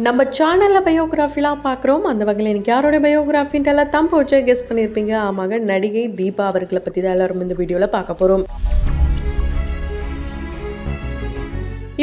நம்ம சேனலில் பயோகிராஃபிலாம் பார்க்குறோம். அந்த வகையில் எனக்கு யாரோட பயோகிராஃபின்ட்டு எல்லாம் தம்பு வச்சு கெஸ் பண்ணியிருப்பீங்க. ஆமாங்க, நடிகை தீபா அவர்களை பற்றி தான் எல்லாரும் இந்த வீடியோவில் பார்க்க போகிறோம்.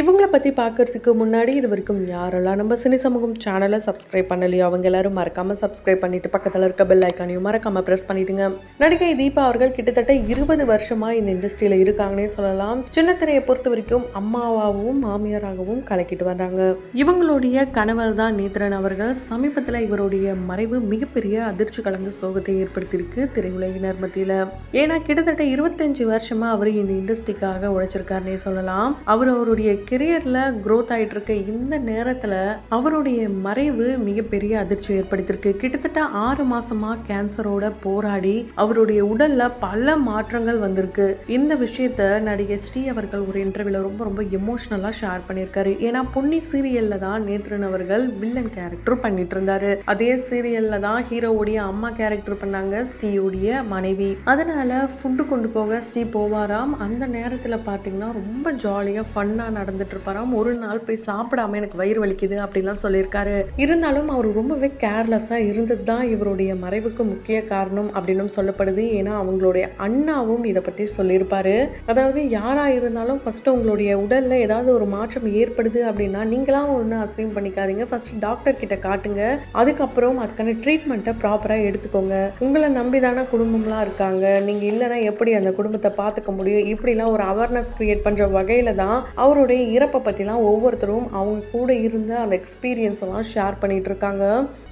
இவங்கள பற்றி பார்க்குறதுக்கு முன்னாடி இது வரைக்கும் யாரெல்லாம் நம்ம சினி சமூகம் சேனலை சப்ஸ்கிரைப் பண்ணலையோ அவங்க எல்லாரும் மறக்காமல் சப்ஸ்கிரைப் பண்ணிவிட்டு பக்கத்தில் இருக்க பெல் ஐக்கானையும் மறக்காமல் ப்ரெஸ் பண்ணிவிடுங்க. நடிகை தீபா அவர்கள் கிட்டத்தட்ட 20 வருஷமாக இந்த இண்டஸ்ட்ரியில் இருக்காங்கன்னே சொல்லலாம். சின்ன திரையை பொறுத்த வரைக்கும் அம்மாவாகவும் மாமியாராகவும் கலக்கிட்டு வர்றாங்க. இவங்களுடைய கணவர் தான் நேத்ரன் அவர்கள். சமீபத்தில் இவருடைய மறைவு மிகப்பெரிய அதிர்ச்சி கலந்த சோகத்தை ஏற்படுத்தியிருக்கு திரையுலகினர் மத்தியில். ஏன்னா கிட்டத்தட்ட 25 வருஷமாக அவர் இந்த இண்டஸ்ட்ரிக்காக உழைச்சிருக்காருன்னே சொல்லலாம். அவருடைய கெரியர்ல க்ரோத் ஆயிட்டு இருக்க இந்த நேரத்துல அவருடைய மறைவு மிகப்பெரிய அதிர்ச்சி ஏற்படுத்தியிருக்கு. கிட்டத்தட்ட 6 மாசமா கேன்சரோட போராடி அவருடைய உடல்ல பல மாற்றங்கள் வந்திருக்கு. இந்த விஷயத்த நடிகை ஸ்ரீ அவர்கள் ஒரு இன்டர்வியூல ரொம்ப எமோஷனலா ஷேர் பண்ணியிருக்காரு. ஏன்னா பொன்னி சீரியல்ல தான் நேத்ரன் அவர்கள் வில்லன் கேரக்டர் பண்ணிட்டு இருந்தாரு. அதே சீரியல்ல தான் ஹீரோவுடைய அம்மா கேரக்டர் பண்ணாங்க ஸ்ரீயுடைய மனைவி. அதனால ஃபுட்டு கொண்டு போக ஸ்ரீ போவாராம். அந்த நேரத்துல பாத்தீங்கன்னா ரொம்ப ஜாலியா ஃபன்னா நடந்துட்டு இருப்பாராம். ஒரு நாள் போய் சாப்பிடாம எனக்கு வயிறு வலிக்குது அப்படிலாம் சொல்லியிருக்காரு. இருந்தாலும் அவர் ரொம்பவே கேர்லெஸ்ஸா இருந்தது தான் இவருடைய மறைவுக்கு முக்கிய காரணம் அப்படின்னு சொல்லப்படுது. ஏன்னா அவங்களுடைய அண்ணாவும் இதை பற்றி சொல்லியிருப்பாரு. அதாவது யாரா இருந்தாலும் ஃபர்ஸ்ட் உங்களுடைய உடல்ல ஏதாவது ஒரு மாற்றம் ஏற்படுது அப்படின்னா நீங்களாம் ஒன்று அசைவ் பண்ணிக்காதீங்க. ஃபர்ஸ்ட் டாக்டர் கிட்ட காட்டுங்க. அதுக்கப்புறம் அதுக்கான ட்ரீட்மெண்ட்டை ப்ராப்பரா எடுத்துக்கோங்க. உங்களை நம்பிதான குடும்பம்லாம் இருக்காங்க. நீங்க இல்லைன்னா எப்படி அந்த குடும்பத்தை பார்த்துக்க முடியும்? இப்படிலாம் ஒரு அவேர்னஸ் கிரியேட் பண்ற வகையில தான் அவருடைய இறப்பை பற்றிலாம் ஒவ்வொருத்தரும் அவங்க கூட இருந்த அந்த எக்ஸ்பீரியன்ஸ் எல்லாம் ஷேர் பண்ணிட்டு இருக்காங்க.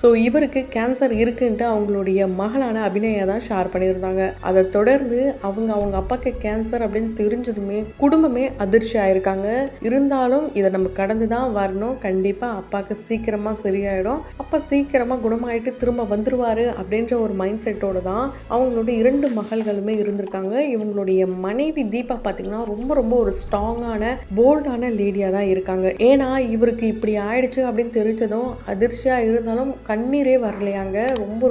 ஸோ இவருக்கு கேன்சர் இருக்குன்ட்டு அவங்களுடைய மகளான அபிநயா தான் ஷேர் பண்ணியிருந்தாங்க. அதை தொடர்ந்து அவங்க அப்பாவுக்கு கேன்சர் அப்படின்னு தெரிஞ்சதுமே குடும்பமே அதிர்ச்சி ஆயிருக்காங்க. இருந்தாலும் இதை நம்ம கடந்து தான் வரணும். கண்டிப்பாக அப்பாவுக்கு சீக்கிரமாக சரியாயிடும். அப்பா சீக்கிரமாக குணமாயிட்டு திரும்ப வந்துருவாரு அப்படின்ற ஒரு மைண்ட் செட்டோட தான் அவங்களுடைய 2 மகள்களுமே இருந்திருக்காங்க. இவங்களுடைய மனைவி தீபா பார்த்தீங்கன்னா ரொம்ப ஒரு ஸ்ட்ராங்கான போல்டான லேடியாக தான் இருக்காங்க. ஏன்னா இவருக்கு இப்படி ஆயிடுச்சு அப்படின்னு தெரிஞ்சதும் அதிர்ச்சியாக இருந்தாலும் கண்ணீரே வரலையாங்க.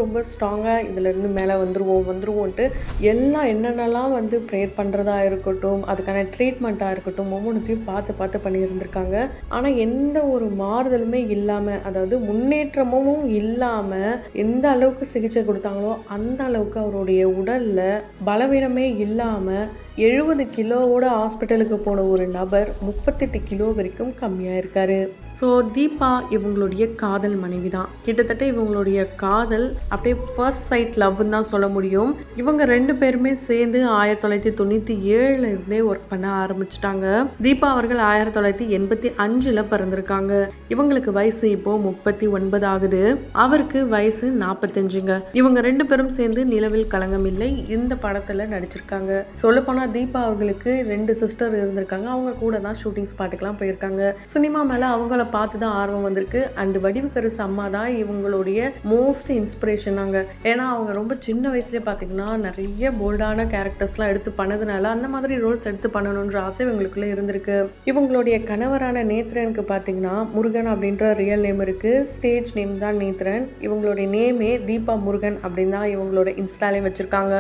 ரொம்ப ஸ்ட்ராங்காக இதுலேருந்து மேலே வந்துருவோன்ட்டு எல்லாம் என்னென்னலாம் வந்து ப்ரேயர் பண்ணுறதா இருக்கட்டும், அதுக்கான ட்ரீட்மெண்ட்டாக இருக்கட்டும், ஒவ்வொன்றுத்தையும் பார்த்து பண்ணியிருந்திருக்காங்க. ஆனால் எந்த ஒரு மாறுதலுமே இல்லாமல், அதாவது முன்னேற்றமும் இல்லாமல் எந்த அளவுக்கு சிகிச்சை கொடுத்தாங்களோ அந்த அளவுக்கு அவருடைய உடலில் பலவீனமே இல்லாமல் 70 கிலோவோட ஹாஸ்பிட்டலுக்கு போன ஒரு நபர் 38 கிலோ வரைக்கும் கம்மியாக இருக்காரு. ஸோ தீபா இவங்களுடைய காதல் மனைவி தான். கிட்டத்தட்ட இவங்களுடைய காதல் அப்படியே ஃபர்ஸ்ட் சைட் லவ்னு தான் சொல்ல முடியும். இவங்க 2 பேருமே சேர்ந்து 1997 இருந்தே ஒர்க் பண்ண ஆரம்பிச்சிட்டாங்க. தீபா அவர்கள் 1985 பிறந்திருக்காங்க. இவங்களுக்கு வயசு இப்போ 39 ஆகுது. அவருக்கு வயசு 45ங்க. இவங்க 2 பேரும் சேர்ந்து நிலவில் களங்கம் இல்லை இந்த படத்துல நடிச்சிருக்காங்க. சொல்லப்போனா தீபா அவர்களுக்கு 2 சிஸ்டர் இருந்திருக்காங்க. அவங்க கூட தான் ஷூட்டிங் ஸ்பாட்டுக்கெல்லாம் போயிருக்காங்க. சினிமா மேல அவங்கள பார்த்து தான் ஆர்வம் வந்திருக்கு. அண்ட் வடிவுக்கரசு அம்மா தான் இவங்களுடைய மோஸ்ட் இன்ஸ்பிரேஷனாங்க. ஏன்னா அவங்க ரொம்ப சின்ன வயசுலேயே பார்த்தீங்கன்னா நிறைய போல்டான கேரக்டர்ஸ்லாம் எடுத்து பண்ணதுனால அந்த மாதிரி ரோல்ஸ் எடுத்து பண்ணணுன்ற ஆசை இவங்களுக்குள்ள இருந்திருக்கு. இவங்களுடைய கணவரான நேத்ரனுக்கு பார்த்தீங்கன்னா முருகன் அப்படின்ற ரியல் நேம் இருக்கு. ஸ்டேஜ் நேம் தான் நேத்ரன். இவங்களுடைய நேமே தீபா முருகன் அப்படின்னு தான் இவங்களோட இன்ஸ்டாலே வச்சிருக்காங்க.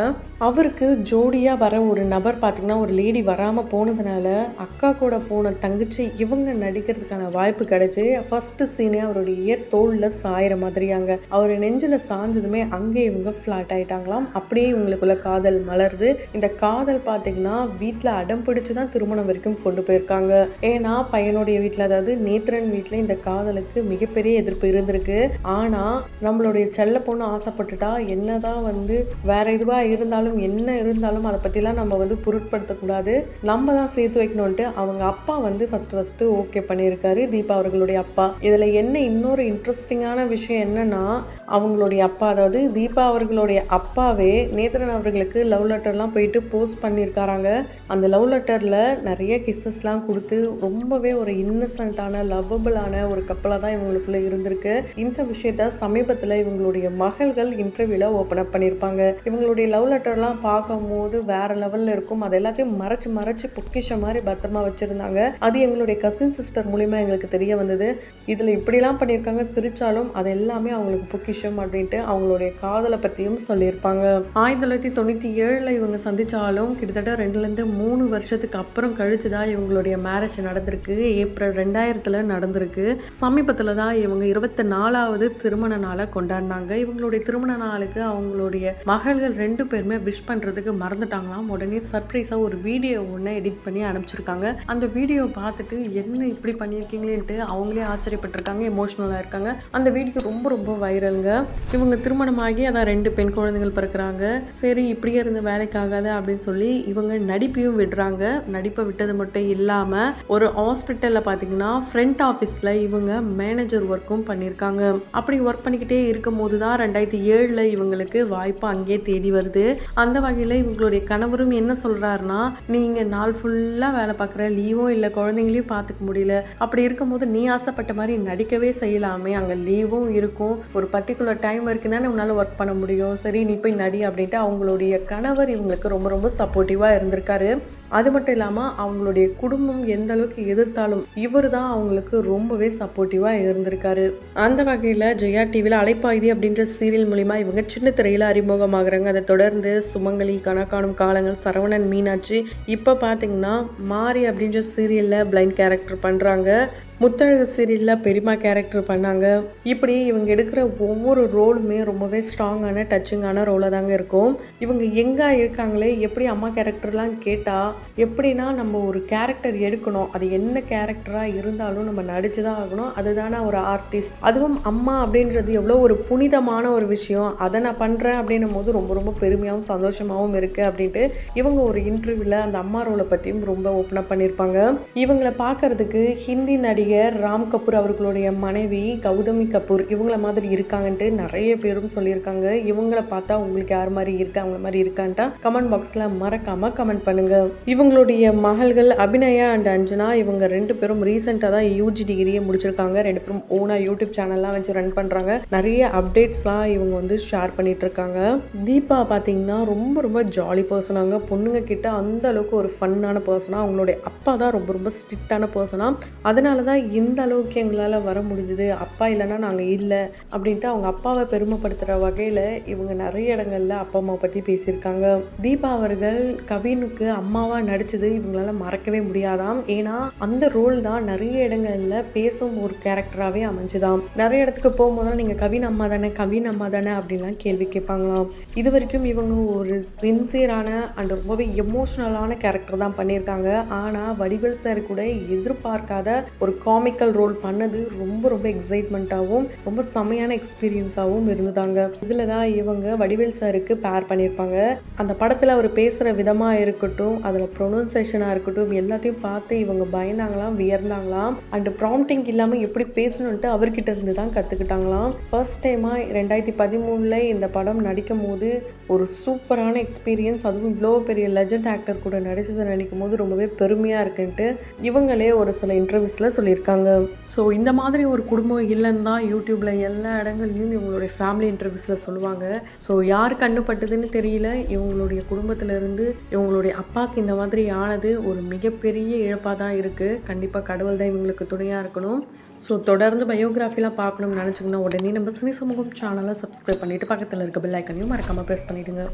அவருக்கு ஜோடியா வர ஒரு நபர் பார்த்தீங்கன்னா ஒரு லேடி வராம போனதுனால அக்கா கூட போன தங்கச்சி இவங்க நடிக்கிறதுக்கான வாய்ப்பு கிடைச்சு ஃபர்ஸ்ட் சீனே அவருடைய தோல்ல சாயிற மாதிரியாங்க. அவர் நெஞ்சில சாஞ்சதுமே அங்கே இவங்க ஃபிளாட் ஆயிட்டாங்களாம். அப்படியே இவங்களுக்குள்ள காதல் மலருது. இந்த காதல் பார்த்தீங்கன்னா வீட்டில் அடம் பிடிச்சு தான் திருமணம் வரைக்கும் கொண்டு போயிருக்காங்க. ஏன்னா பையனுடைய வீட்டில், அதாவது நேத்ரன் வீட்டில் இந்த காதலுக்கு மிகப்பெரிய எதிர்ப்பு இருந்திருக்கு. ஆனா நம்மளுடைய செல்ல பொண்ணு ஆசைப்பட்டுட்டா என்னதான் வந்து வேற எதுவா இருந்தாலும் என்ன இருந்தாலும் அதை பற்றிலாம் நம்ம வந்து பொருட்படுத்தக்கூடாது, நம்ம தான் சேர்த்து வைக்கணும்ட்டு அவங்க அப்பா வந்து ஃபர்ஸ்ட் ஓகே பண்ணியிருக்காரு. தீபா அவர்களுடைய அப்பா. இதுல என்ன இன்னொரு இன்ட்ரெஸ்டிங்கான விஷயம் என்னன்னா, அவங்களுடைய அப்பா, அதாவது தீபா அவர்களுடைய அப்பாவே நேத்ரன் அவர்களுக்கு லவ் லெட்டர்லாம் போயிட்டு போஸ்ட் பண்ணியிருக்காராங்க. அந்த லவ் லெட்டர்ல நிறைய கிஸ்ஸஸ்லாம் கொடுத்து ரொம்பவே ஒரு இன்னசென்ட்டான லவ்வபிளான ஒரு கப்பலாக தான் இவங்களுக்குள்ள இருந்திருக்கு. இந்த விஷயத்த சமீபத்தில் இவங்களுடைய மகள்கள் இன்டர்வியூல ஓப்பன் அப் பண்ணியிருப்பாங்க. இவங்களுடைய லவ் லெட்டர்லாம் பார்க்கும் போது வேற லெவல்ல இருக்கும். அது எல்லாத்தையும் மறைச்சு பொக்கிஷ மாதிரி பத்திரமா வச்சிருந்தாங்க. அது எங்களுடைய கசின் சிஸ்டர் மூலியமா எங்களுக்கு தெரிய வந்தது. இதில் இப்படிலாம் பண்ணியிருக்காங்க. சிரிச்சாலும் அது எல்லாமே அவங்களுக்கு பொக்கிஷம் விஷயம் அப்படின்ட்டு அவங்களுடைய காதலை பற்றியும் சொல்லியிருப்பாங்க. 1997 இவங்க சந்தித்தாலும் கிட்டத்தட்ட 2லேருந்து 3 வருஷத்துக்கு அப்புறம் கழிச்சு தான் இவங்களுடைய மேரேஜ் நடந்திருக்கு. ஏப்ரல் 2000 நடந்திருக்கு. சமீபத்தில் தான் இவங்க 24வது திருமண நாளை கொண்டாடினாங்க. இவங்களுடைய திருமண நாளுக்கு அவங்களுடைய மகள்கள் 2 பேருமே விஷ் பண்ணுறதுக்கு மறந்துட்டாங்களாம். உடனே சர்ப்ரைஸாக ஒரு வீடியோ ஒன்று எடிட் பண்ணி அனுப்பிச்சிருக்காங்க. அந்த வீடியோ பார்த்துட்டு என்ன இப்படி பண்ணியிருக்கீங்களேன்ட்டு அவங்களே ஆச்சரியப்பட்டிருக்காங்க, எமோஷ்னலாக இருக்காங்க. அந்த வீடியோ ரொம்ப ரொம்ப வைரலுங்க. இவங்க திருமணமாகி அதான் 2 பெண் குழந்தைகள் பிறக்கிறாங்க. சரி இப்படியே இருந்த வேலைக்காகாத அப்படின்னு சொல்லி இவங்க நடிப்பையும் விடுறாங்க. நடிப்பை விட்டது மட்டும் இல்லாமல் ஒரு ஹாஸ்பிட்டலில் பார்த்தீங்கன்னா ஃப்ரண்ட் ஆஃபீஸில் இவங்க மேனேஜர் ஒர்க்கும் பண்ணியிருக்காங்க. அப்படி ஒர்க் பண்ணிக்கிட்டே இருக்கும் போது தான் 2007 இவங்களுக்கு வாய்ப்பு அங்கேயே தேடி வருது. அந்த வகையில் இவங்களுடைய கணவரும் என்ன சொல்கிறாருன்னா, நீங்கள் நாள் ஃபுல்லாக வேலை பார்க்குற, லீவும் இல்லை, குழந்தைங்களையும் பார்த்துக்க முடியல, அப்படி இருக்கும்போது நீ ஆசைப்பட்ட மாதிரி நடிக்கவே செய்யலாமே, அங்கே லீவும் இருக்கும், ஒரு பர்டிகுலர் டைம் வரைக்கும் தானே உன்னால் ஒர்க் பண்ண முடியும், சரி நீ போய் நடி அப்படின்ட்டு அவங்களுடைய கணவர் இவங்களுக்கு ரொம்ப ரொம்ப சப்போர்ட்டிவாக இருந்திருக்காரு. அது மட்டும் இல்லாமல் அவங்களுடைய குடும்பம் எந்த அளவுக்கு எதிர்த்தாலும் இவர் தான் அவங்களுக்கு ரொம்பவே சப்போர்ட்டிவாக இருந்திருக்காரு. அந்த வகையில் ஜெயா டிவியில் அலைப்பாயுதி அப்படின்ற சீரியல் மூலிமா இவங்க சின்ன திரையில் அறிமுகமாகறாங்க. அதை தொடர்ந்து சுமங்கலி, கணக்காணும் காலங்கள், சரவணன், மீனாட்சி, இப்போ பார்த்தீங்கன்னா மாரி அப்படின்ற சீரியலில் பிளைண்ட் கேரக்டர் பண்ணுறாங்க. முத்தழகு சீரியலில் பெரியம்மா கேரக்டர் பண்ணாங்க. இப்படி இவங்க எடுக்கிற ஒவ்வொரு ரோலுமே ரொம்பவே ஸ்ட்ராங்கான டச்சிங்கான ரோலாக தாங்க இருக்கும். இவங்க எங்கே இருக்காங்களே, எப்படி அம்மா கேரக்டர்லாம் கேட்டால் எப்படின்னா நம்ம ஒரு கேரக்டர் எடுக்கணும், அது என்ன கேரக்டராக இருந்தாலும் நம்ம நடிச்சு தான் ஆகணும், அதுதானே ஒரு ஆர்டிஸ்ட். அதுவும் அம்மா அப்படின்றது எவ்வளோ ஒரு புனிதமான ஒரு விஷயம், அதை நான் பண்ணுறேன் அப்படின்னும் போது ரொம்ப ரொம்ப பெருமையாகவும் சந்தோஷமாகவும் இருக்குது அப்படின்ட்டு இவங்க ஒரு இன்டர்வியூவில் அந்த அம்மா ரோலை பற்றியும் ரொம்ப ஓப்பனாக பண்ணியிருப்பாங்க. இவங்களை பார்க்கறதுக்கு ஹிந்தி நடிகை ராம் கபூர் அவர்களுடைய மனைவி கௌதமி கபூர் இவங்கள மாதிரி இருக்காங்கன்ட்டு நிறைய பேரும் சொல்லியிருக்காங்க. இவங்களை பார்த்தா உங்களுக்கு யார் மாதிரி இருக்கு, அவங்க மாதிரி இருக்கான்ட்டா கமெண்ட் பாக்ஸில் மறக்காம கமெண்ட் பண்ணுங்க. இவங்களுடைய மகள்கள் அபிநயா அண்ட் அஞ்சனா இவங்க 2 பேரும் ரீசெண்டாக தான் யூஜி டிகிரியை முடிச்சிருக்காங்க. 2 பேரும் ஓனா யூடியூப் சேனல்லாம் வச்சு ரன் பண்ணுறாங்க. நிறைய அப்டேட்ஸ்லாம் இவங்க வந்து ஷேர் பண்ணிட்டு இருக்காங்க. தீபா பார்த்தீங்கன்னா ரொம்ப ரொம்ப ஜாலி பர்சனாங்க. பொண்ணுங்க கிட்ட அந்த அளவுக்கு ஒரு ஃபன்னான பர்சனாக. அவங்களுடைய அப்பா தான் ரொம்ப ரொம்ப ஸ்ட்ரிக்டான பர்சனாக. அதனால தான் இந்த அளவுக்கு எங்களால் வர முடிஞ்சுது, அப்பா இல்லைன்னா நாங்கள் இல்லை அப்படின்ட்டு அவங்க அப்பாவை பெருமைப்படுத்துகிற வகையில் இவங்க நிறைய இடங்களில் அப்பா அம்மா பற்றி பேசியிருக்காங்க. தீபா அவர்கள் கவினுக்கு அம்மாவாக நடித்தது இவங்களால மறக்கவே முடியாதாம். ஏன்னா அந்த ரோல் தான் நிறைய இடங்களில் பேசும் ஒரு கேரக்டராகவே அமைஞ்சுதாம். நிறைய இடத்துக்கு போகும்போதெல்லாம் நீங்கள் கவின் அம்மா தானே, கவின் அம்மா தானே அப்படின்லாம் கேள்வி கேட்பாங்களாம். இது வரைக்கும் இவங்க ஒரு சின்சியரான அண்ட் ரொம்பவே எமோஷ்னலான கேரக்டர் தான் பண்ணியிருக்காங்க. ஆனால் வடிவேல் சார் கூட எதிர்பார்க்காத ஒரு காமிக்கல் ரோல் பண்ணது ரொம்ப ரொம்ப எக்ஸைட்மெண்ட்டாகவும் ரொம்ப செமையான எக்ஸ்பீரியன்ஸாகவும் இருந்ததாங்க. இதில் தான் இவங்க வடிவேல் சாருக்கு பேர் பண்ணியிருப்பாங்க. அந்த படத்தில் அவர் பேசுகிற விதமாக இருக்கட்டும், அதில் ப்ரொனன்சேஷனாக இருக்கட்டும், எல்லாத்தையும் பார்த்து இவங்க பயந்தாங்களாம், வியர்ந்தாங்களாம். அண்ட் ப்ராம்ப்டிங் இல்லாமல் எப்படி பேசணுன்ட்டு அவர்கிட்ட இருந்து தான் கற்றுக்கிட்டாங்களாம். ஃபர்ஸ்ட் டைமாக 2013 இந்த படம் நடிக்கும் போது ஒரு சூப்பரான எக்ஸ்பீரியன்ஸ். அதுவும் இவ்வளோ பெரிய லெஜண்ட் ஆக்டர் கூட நடிச்சதை நினைக்கும் போது ரொம்பவே பெருமையாக இருக்குன்ட்டு இவங்களே ஒரு சில இன்டர்வியூஸில் சொல்லியிருக்காங்க. ஸோ இந்த மாதிரி ஒரு குடும்பம் இல்லைன்னு தான் யூடியூப்பில் எல்லா இடங்கள்லையும் இவங்களுடைய ஃபேமிலி இன்டர்வியூஸில் சொல்லுவாங்க. ஸோ யார் கண்ணுப்பட்டதுன்னு தெரியல, இவங்களுடைய குடும்பத்திலேருந்து இவங்களுடைய அப்பாவுக்கு இந்த மாதிரி ஆனது ஒரு மிகப்பெரிய இழப்பாக தான் இருக்குது. கண்டிப்பாக கடவுள் தான் இவங்களுக்கு துணையாக இருக்கணும். ஸோ தொடர்ந்து பயோகிராஃபிலாம் பார்க்கணும்னு நினச்சிங்கன்னா உடனே நம்ம சினி சமூகம் சேனலை சப்ஸ்கிரைப் பண்ணிவிட்டு பக்கத்தில் இருக்க பெல் ஐக்கனையும் மறக்காமல் ப்ரெஸ் பண்ணிவிடுங்க.